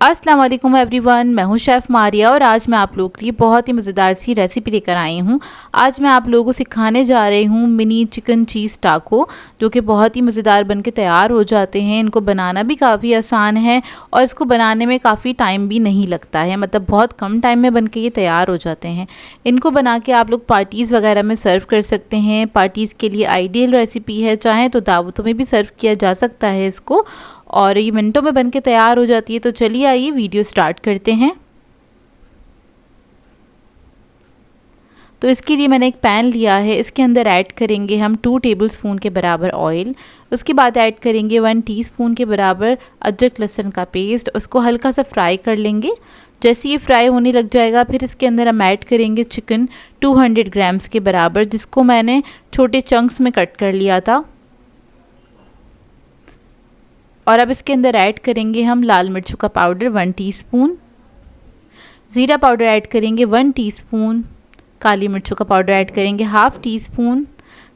अस्सलाम वालेकुम एवरीवन, मैं हूं शेफ़ मारिया और आज मैं आप लोगों के लिए बहुत ही मज़ेदार सी रेसिपी लेकर आई हूं। आज मैं आप लोगों को सिखाने जा रही हूं मिनी चिकन चीज़ टाको, जो कि बहुत ही मज़ेदार बनके तैयार हो जाते हैं। इनको बनाना भी काफ़ी आसान है और इसको बनाने में काफ़ी टाइम भी नहीं लगता है, मतलब बहुत कम टाइम में बनके ये तैयार हो जाते हैं। इनको बना के आप लोग पार्टीज़ वगैरह में सर्व कर सकते हैं। पार्टीज़ के लिए आइडियल रेसिपी है, चाहें तो दावतों में भी सर्व किया जा सकता है इसको, और ये मिनटों में बनके तैयार हो जाती है। तो चलिए आइए वीडियो स्टार्ट करते हैं। तो इसके लिए मैंने एक पैन लिया है, इसके अंदर ऐड करेंगे हम 2 टेबलस्पून के बराबर ऑयल। उसके बाद ऐड करेंगे 1 टीस्पून के बराबर अदरक लहसुन का पेस्ट। उसको हल्का सा फ्राई कर लेंगे। जैसे ये फ्राई होने लग जाएगा फिर इसके अंदर हम ऐड करेंगे चिकन 200 ग्राम्स के बराबर, जिसको मैंने छोटे चंक्स में कट कर लिया था। और अब इसके अंदर ऐड करेंगे हम लाल मिर्चों का पाउडर 1 टीस्पून, ज़ीरा पाउडर ऐड करेंगे 1 टीस्पून, काली मिर्चों का पाउडर ऐड करेंगे 1/2 टीस्पून,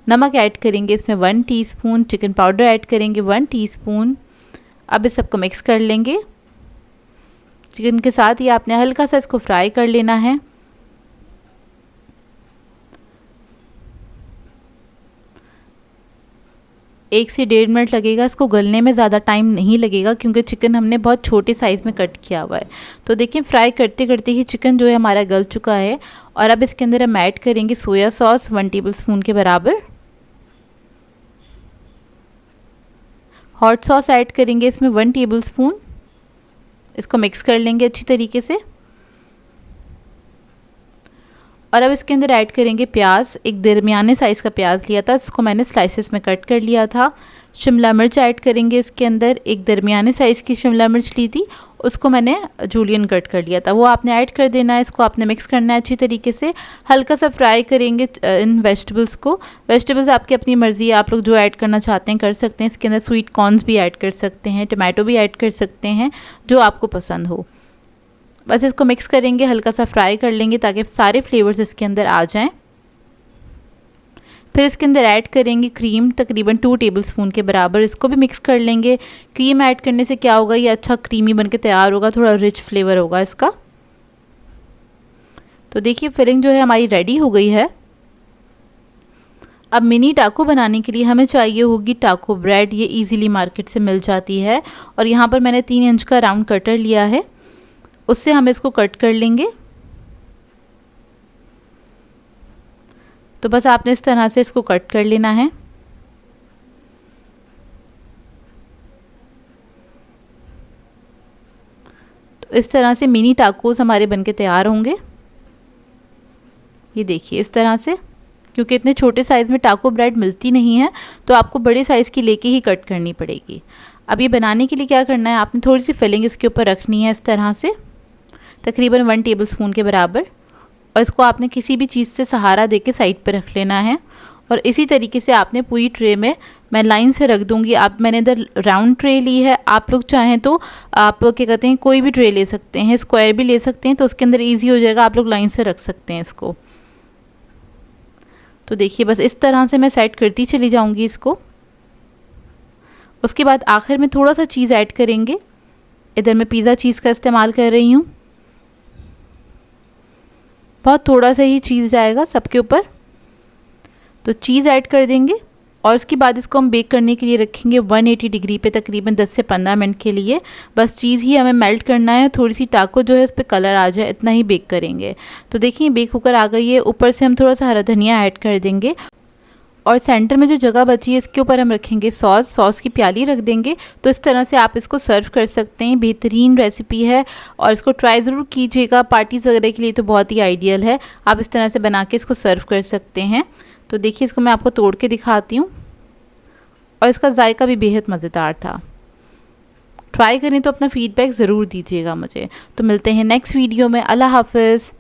नमक ऐड करेंगे इसमें 1 टीस्पून, चिकन पाउडर ऐड करेंगे 1 टीस्पून। अब इस सबको मिक्स कर लेंगे। चिकन के साथ ही आपने हल्का सा इसको फ्राई कर लेना है। एक से 1.5 मिनट लगेगा इसको गलने में, ज़्यादा टाइम नहीं लगेगा क्योंकि चिकन हमने बहुत छोटे साइज़ में कट किया हुआ है। तो देखिए फ्राई करते करते ही चिकन जो है हमारा गल चुका है। और अब इसके अंदर हम ऐड करेंगे सोया सॉस 1 टेबलस्पून के बराबर, हॉट सॉस ऐड करेंगे इसमें 1 टेबलस्पून। इसको मिक्स कर लेंगे अच्छी तरीके से। और अब इसके अंदर ऐड करेंगे प्याज। एक दरमियाने साइज़ का प्याज लिया था, इसको मैंने स्लाइसेस में कट कर लिया था। शिमला मिर्च ऐड करेंगे इसके अंदर। एक दरमियाने साइज़ की शिमला मिर्च ली थी, उसको मैंने जूलियन कट कर लिया था, वो आपने ऐड कर देना है। इसको आपने मिक्स करना है अच्छी तरीके से। हल्का सा फ्राई करेंगे इन वेजिटेबल्स को। वेजिटेबल्स आपकी अपनी मर्ज़ी है, आप लोग जो ऐड करना चाहते हैं कर सकते हैं। इसके अंदर स्वीट कॉर्न्स भी ऐड कर सकते हैं, टमाटो भी ऐड कर सकते हैं, जो आपको पसंद हो। बस इसको मिक्स करेंगे, हल्का सा फ्राई कर लेंगे ताकि सारे फ्लेवर्स इसके अंदर आ जाएं। फिर इसके अंदर ऐड करेंगे क्रीम तकरीबन 2 टेबलस्पून के बराबर। इसको भी मिक्स कर लेंगे। क्रीम ऐड करने से क्या होगा, ये अच्छा क्रीमी बनके तैयार होगा, थोड़ा रिच फ्लेवर होगा इसका। तो देखिए फिलिंग जो है हमारी रेडी हो गई है। अब मिनी टाको बनाने के लिए हमें चाहिए होगी टाको ब्रेड। ये इजीली मार्केट से मिल जाती है और यहाँ पर मैंने 3 इंच का राउंड कटर लिया है, उससे हम इसको कट कर लेंगे। तो बस आपने इस तरह से इसको कट कर लेना है। तो इस तरह से मिनी टाकोस हमारे बनके तैयार होंगे। ये देखिए इस तरह से, क्योंकि इतने छोटे साइज़ में टाको ब्रेड मिलती नहीं है तो आपको बड़े साइज़ की लेके ही कट करनी पड़ेगी। अब ये बनाने के लिए क्या करना है, आपने थोड़ी सी फिलिंग इसके ऊपर रखनी है इस तरह से, तकरीबन 1 टेबलस्पून के बराबर। और इसको आपने किसी भी चीज़ से सहारा देके साइड पे रख लेना है। और इसी तरीके से आपने पूरी ट्रे में, मैं लाइन से रख दूंगी। मैंने इधर राउंड ट्रे ली है, आप लोग चाहें तो आप क्या कहते हैं कोई भी ट्रे ले सकते हैं, स्क्वायर भी ले सकते हैं, तो उसके अंदर ईजी हो जाएगा, आप लोग लाइन से रख सकते हैं इसको। तो देखिए बस इस तरह से मैं सेट करती चली जाऊँगी इसको। उसके बाद आखिर में थोड़ा सा चीज़ ऐड करेंगे। इधर मैं पिज़्ज़ा चीज़ का इस्तेमाल कर रही हूँ, बहुत थोड़ा सा ही चीज़ जाएगा सबके ऊपर। तो चीज़ ऐड कर देंगे और उसके बाद इसको हम बेक करने के लिए रखेंगे 180 डिग्री पे तकरीबन 10 से 15 मिनट के लिए। बस चीज़ ही हमें मेल्ट करना है, थोड़ी सी टाको जो है उस पर कलर आ जाए, इतना ही बेक करेंगे। तो देखिए बेक होकर आ गई है। ऊपर से हम थोड़ा सा हरा धनिया ऐड कर देंगे और सेंटर में जो जगह बची है इसके ऊपर हम रखेंगे सॉस की प्याली रख देंगे। तो इस तरह से आप इसको सर्व कर सकते हैं। बेहतरीन रेसिपी है और इसको ट्राई ज़रूर कीजिएगा, पार्टीज़ वगैरह के लिए तो बहुत ही आइडियल है। आप इस तरह से बना के इसको सर्व कर सकते हैं। तो देखिए इसको मैं आपको तोड़ के दिखाती हूँ और इसका जायका भी बेहद मज़ेदार था। ट्राई करें तो अपना फ़ीडबैक ज़रूर दीजिएगा मुझे। तो मिलते हैं नेक्स्ट वीडियो में। अल्लाह हाफ़िज़।